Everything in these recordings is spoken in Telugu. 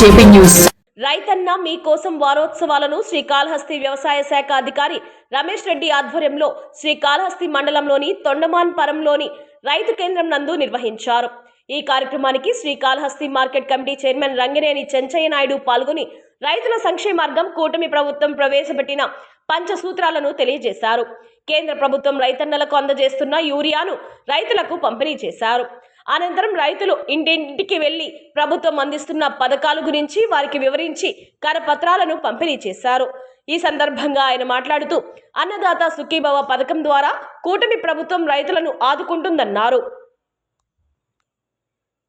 JP news. రైతన్న మీకోసం వారోత్సవాలను శ్రీకాళహస్తి వ్యవసాయ శాఖ అధికారి రమేష్ రెడ్డి ఆధ్వర్యంలో శ్రీకాళహస్తి మండలంలోని తొండమాన్ పరంలోని రైతు కేంద్రం నందు నిర్వహించారు. ఈ కార్యక్రమానికి Srikalahasti market committee chairman Rangineni Chenchaiah Naidu పాల్గొని రైతుల సంక్షేమార్థం కూటమి ప్రభుత్వం ప్రవేశపెట్టిన పంచసూత్రాలను తెలియజేశారు. కేంద్ర ప్రభుత్వం రైతన్నలకు అందజేస్తున్న యూరియాను రైతులకు పంపిణీ చేశారు. అనంతరం రైతులు ఇంటింటికి వెళ్లి ప్రభుత్వం అందిస్తున్న పథకాల గురించి వారికి వివరించి కరపత్రాలను పంపిణీ చేశారు. ఈ సందర్భంగా ఆయన మాట్లాడుతూ అన్నదాత సుఖీభవ పథకం ద్వారా కూటమి ప్రభుత్వం రైతులను ఆదుకుంటుందన్నారు.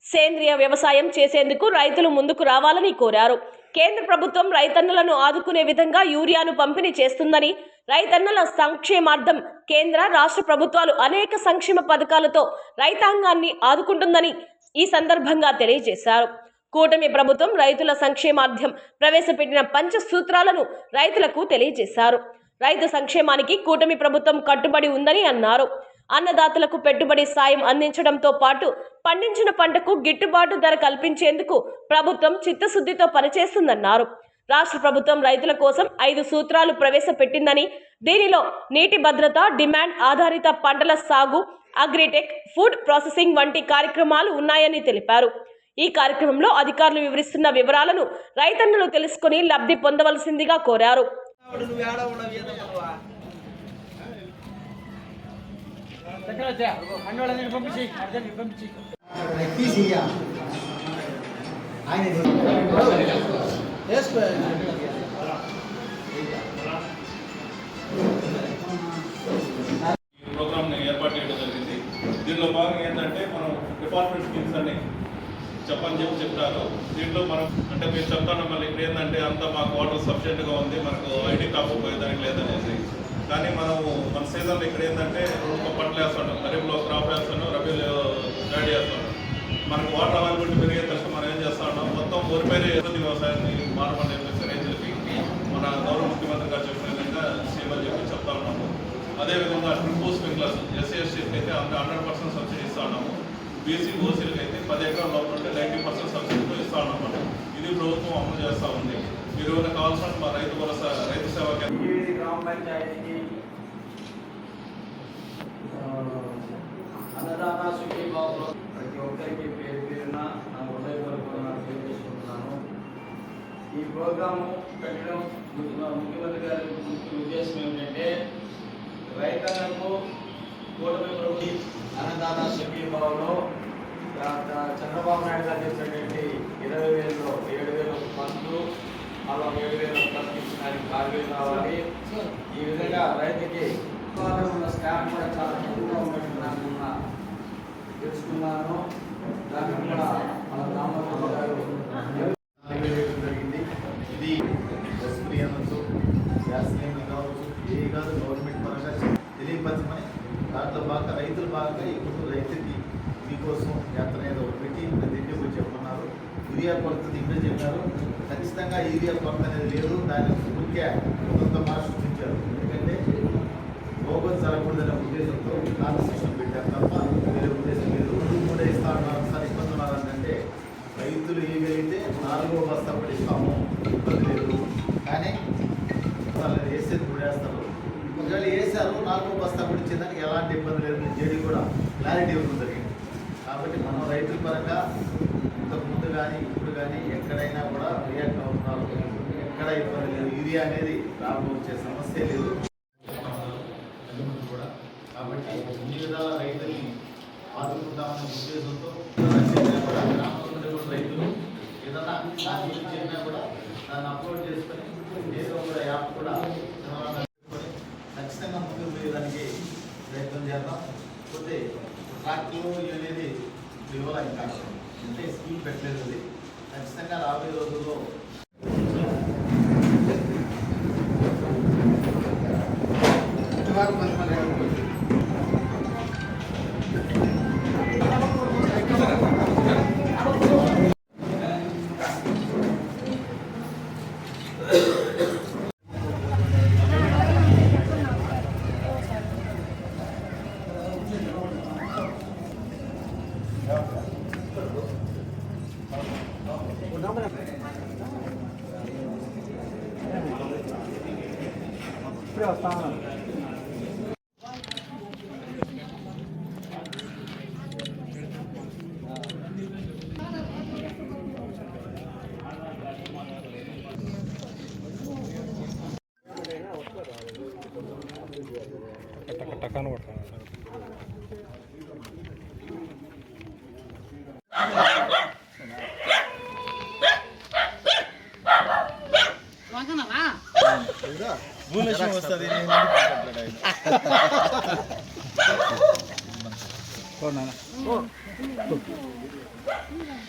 సేంద్రియ వ్యవసాయం చేసేందుకు రైతులు ముందుకు రావాలని కోరారు. కేంద్ర ప్రభుత్వం రైతన్నలను ఆదుకునే విధంగా యూరియాను పంపిణీ చేస్తుందని, రైతన్నల సంక్షేమార్థం కేంద్ర రాష్ట్ర ప్రభుత్వాలు అనేక సంక్షేమ పథకాలతో రైతాంగాన్ని ఆదుకుంటుందని ఈ సందర్భంగా తెలియజేశారు. కూటమి ప్రభుత్వం రైతుల సంక్షేమార్థం ప్రవేశపెట్టిన పంచసూత్రాలను రైతులకు తెలియజేశారు. రైతు సంక్షేమానికి కూటమి ప్రభుత్వం కట్టుబడి ఉందని అన్నారు. అన్నదాతలకు పెట్టుబడి సాయం అందించడంతో పాటు పండించిన పంటకు గిట్టుబాటు ధర కల్పించేందుకు ప్రభుత్వం చిత్తశుద్ధితో పనిచేస్తుందన్నారు. రాష్ట్ర ప్రభుత్వం రైతుల కోసం 5 సూత్రాలు ప్రవేశపెట్టిందని, దీనిలో నీటి భద్రత, డిమాండ్ ఆధారిత పంటల సాగు, అగ్రిటెక్, ఫుడ్ ప్రాసెసింగ్ వంటి కార్యక్రమాలు ఉన్నాయని తెలిపారు. ఈ కార్యక్రమంలో అధికారులు వివరిస్తున్న వివరాలను రైతన్నలు తెలుసుకుని లబ్ధి పొందవలసిందిగా కోరారు. ప్రోగ్రామ్ ఏర్పాటు చేయడం జరిగింది. దీనిలో భాగంగా ఏంటంటే మనం డిపార్ట్మెంట్ స్కీమ్స్ అన్ని చెప్పని చెప్తారు. దీంట్లో మనం అంటే మీరు చెప్తాను మళ్ళీ ఇక్కడ ఏంటంటే అంతా మాకు వాటర్ సఫిషియెంట్గా ఉంది, మనకు ఐడి కాపు పోయేదానికి లేదనేసి. కానీ మనము మన సీజన్లో ఇక్కడ ఏంటంటే 2 పంటలు వేస్తాం, ఖరీఫ్లో క్రాప్ వేస్తాను, రబీలో డాడీ వేస్తాను. మనకు వాటర్ అవైలబిలిటీ పెరిగే తక్షణ మనం ఏం చేస్తా ఉన్నాం, మొత్తం ఊరిపేరే వ్యవసాయాన్ని మారమని చెప్పేసి రైతులకి మన గౌరవ ముఖ్యమంత్రి గారు చెప్పిన విధంగా సీఎం చెప్పి చెప్తా ఉన్నాము. అదేవిధంగా ట్రిపుల్ స్ప్రింక్లర్స్ SC/STకి అయితే 100% సబ్సిడీ ఇస్తా ఉన్నాము. BC OCలకు అయితే 10 ఎకరాల లోపల ఉంటే 90% సబ్సిడీతో ఇస్తా ఉన్నాం. ఇది ప్రభుత్వం అమలు చేస్తూ ఉంది. మీరు ఏమైనా కావాల్సిన మా రైతు భరోసా రైతు సేవా కేంద్రం గ్రామ పంచాయతీకి అన్నదాత సుఖీభావంలో ప్రతి ఒక్కరికి పేరు పేరున నా హృదయపూర్వకంగా తెలియజేసుకుంటున్నాను. ఈ ప్రోగ్రాము పెట్టడం ముఖ్యమంత్రి గారి ముఖ్య ఉద్దేశం ఏమిటంటే రైతన్నలకు కూటమి ప్రభుత్వం అన్నదాత సుఖీభావంలో చంద్రబాబు నాయుడు గారు చెప్పినటువంటి 20,000లో 7,000 పండ్లు, అలా 7,000 తగ్గించడానికి 6,000 కావాలి. ఈ విధంగా రైతుకి ఉన్న స్కామ్ కూడా చాలా ఎక్కువగా ఉన్నట్టు నాకు తెలుసుకున్నాను. దాన్ని కూడా మన రామోజీ గారు జరిగింది. ఇది బస్సులు అనొచ్చు, గ్యాస్ లైన్లు కావచ్చు, ఏ కాదు గవర్నమెంట్ పరంగా తెలియపరచమని దాంట్లో బాగా రైతులు బాగా ఇప్పుడు రైతుకి మీకోసం యాత్ర ఏదో పెట్టి ఇంటికి వచ్చి చెప్పమన్నారు. యూరియా కొరత ఇప్పుడే చెప్పారు. ఖచ్చితంగా యూరియా కొరత అనేది లేదు. దాని ముఖ్య కొంత మార్పు చూపించారు. ఎందుకంటే రోగం జరగకూడదనే ఉద్దేశంతో కాన్స్టిట్యూషన్ పెట్టారు తప్ప వేరే ఉద్దేశం లేదు. కూడా ఇస్తా ఉన్నారు. సార్ ఇబ్బంది ఉన్నారంటే రైతులు ఏవైతే 4వ బస్తా కూడా ఇస్తాము, ఇబ్బంది లేదు. కానీ వాళ్ళు వేసేది కూడా వేస్తారు. ఒకవేళ వేసారు 4వ బస్తా కూడా ఇచ్చేదానికి ఎలాంటి ఇబ్బంది లేదు. జేడీ కూడా క్లారిటీ ఇవ్వడం జరిగింది. కాబట్టి మనం రైతుల పరంగా ఇంతకుముందు కానీ ఇప్పుడు కానీ ఎక్కడైనా కూడా రియాక్ట్ అవుతున్నారు. ఎక్కడ ఇబ్బంది లేదు. యూరియా అనేది రాబోచ్చే సమస్య లేదు కూడా. కాబట్టి అన్ని విధాల రైతుల్ని ఆదుకుంటామనే ఉద్దేశంతో కూడా గ్రామంలో కూడా రైతులు ఏదన్నా దాని చెప్పినా కూడా దాన్ని అప్లోడ్ చేసుకొని ఏదో కూడా యాప్ కూడా ఖచ్చితంగా ముందుకు పోయేదానికి ప్రయత్నం చేద్దాం. పోతే ట్రాక్టర్లు అనేది ఇవ్వాలి ఇంకా అంటే స్కీమ్ పెట్టలేదు. అది ఖచ్చితంగా రాబోయే రోజుల్లో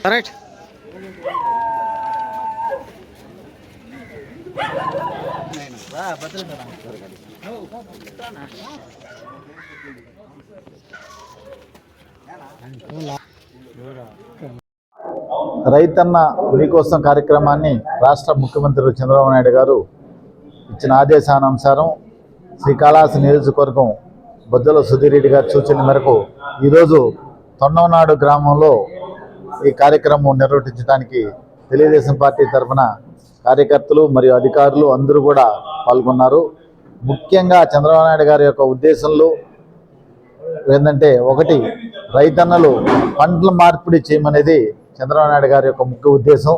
కరెక్ట్. రైతన్న మీకోసం కార్యక్రమాన్ని రాష్ట్ర ముఖ్యమంత్రి చంద్రబాబు నాయుడు గారు ఇచ్చిన ఆదేశానుసారం శ్రీకాళహస్తి నియోజకవర్గం బొజ్జల సుధీర్ రెడ్డి గారి సూచన మేరకు ఈరోజు తొండవనాడు గ్రామంలో ఈ కార్యక్రమం నిర్వహించడానికి తెలుగుదేశం పార్టీ తరఫున కార్యకర్తలు మరియు అధికారులు అందరూ కూడా పాల్గొన్నారు. ముఖ్యంగా చంద్రబాబు నాయుడు గారి యొక్క ఉద్దేశంలో ఏంటంటే, ఒకటి, రైతన్నలు పంటల మార్పిడి చేయమనేది చంద్రబాబు నాయుడు గారి యొక్క ముఖ్య ఉద్దేశం.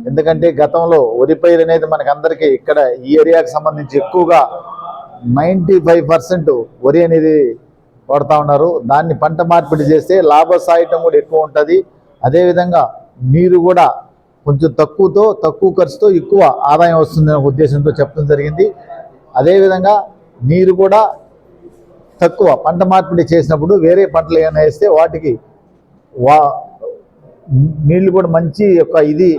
ఎందుకంటే గతంలో వరి పైరు అనేది మనకందరికీ ఇక్కడ ఈ ఏరియాకి సంబంధించి ఎక్కువగా 95% వరి అనేది వాడుతూ ఉన్నారు. దాన్ని పంట మార్పిడి చేస్తే లాభసాయితం కూడా ఎక్కువ ఉంటుంది. అదేవిధంగా నీరు కూడా కొంచెం తక్కువ ఖర్చుతో ఎక్కువ ఆదాయం వస్తుందనే ఉద్దేశంతో చెప్పడం జరిగింది. అదేవిధంగా నీరు కూడా తక్కువ పంట మార్పిడి చేసినప్పుడు వేరే పంటలు ఏమైనా వేస్తే వాటికి నీళ్లు కూడా మంచి యొక్క ఇది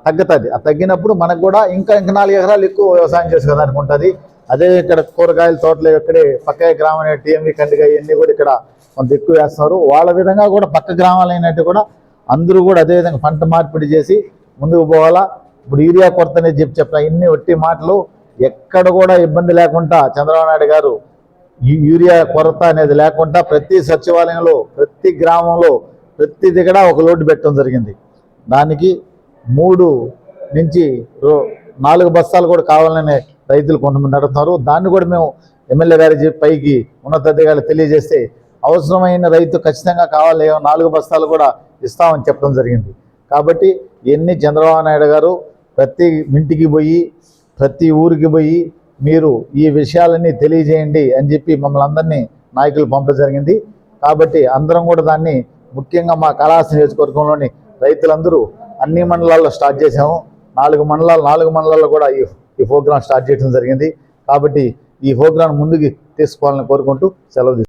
తగ్గుతుంది. ఆ తగ్గినప్పుడు మనకు కూడా ఇంకా 4 ఎకరాలు ఎక్కువ వ్యవసాయం చేసుకోవడానికి ఉంటుంది. అదే ఇక్కడ కూరగాయల తోటలు ఇక్కడే పక్క గ్రామం టీఎంవి కండిగా ఇవన్నీ కూడా ఇక్కడ కొంత ఎక్కువ వేస్తున్నారు. వాళ్ళ విధంగా కూడా పక్క గ్రామాలు అయినట్టు కూడా అందరూ కూడా అదేవిధంగా పంట మార్పిడి చేసి ముందుకు పోవాలా. ఇప్పుడు యూరియా కొరత అనేది చెప్పిన ఇన్ని ఒట్టి మాటలు, ఎక్కడ కూడా ఇబ్బంది లేకుండా చంద్రబాబు నాయుడు గారు యూరియా కొరత అనేది లేకుండా ప్రతి సచివాలయంలో, ప్రతి గ్రామంలో, ప్రతి దగ్గర ఒక లోటు పెట్టడం జరిగింది. దానికి 3 నుంచి 4 బస్తాలు కూడా కావాలనే రైతులు కొంతమంది నడుపుతున్నారు. దాన్ని కూడా మేము ఎమ్మెల్యే గారి పైకి ఉన్నతాధికారులు తెలియజేస్తే అవసరమైన రైతు ఖచ్చితంగా కావాలి 4 బస్తాలు కూడా ఇస్తామని చెప్పడం జరిగింది. కాబట్టి ఇవన్నీ చంద్రబాబు నాయుడు గారు ప్రతి ఇంటికి పోయి ప్రతి ఊరికి పోయి మీరు ఈ విషయాలన్నీ తెలియజేయండి అని చెప్పి మమ్మల్ని అందరినీ నాయకులు పంపడం జరిగింది. కాబట్టి అందరం కూడా దాన్ని ముఖ్యంగా మా కాళహస్తి నియోజకవర్గంలోని రైతులందరూ అన్ని మండలాల్లో స్టార్ట్ చేసాము. 4 మండలాల్లో కూడా ఈ ప్రోగ్రాం స్టార్ట్ చేయడం జరిగింది. కాబట్టి ఈ ప్రోగ్రాం ముందుకు తీసుకోవాలని కోరుకుంటూ సెలవు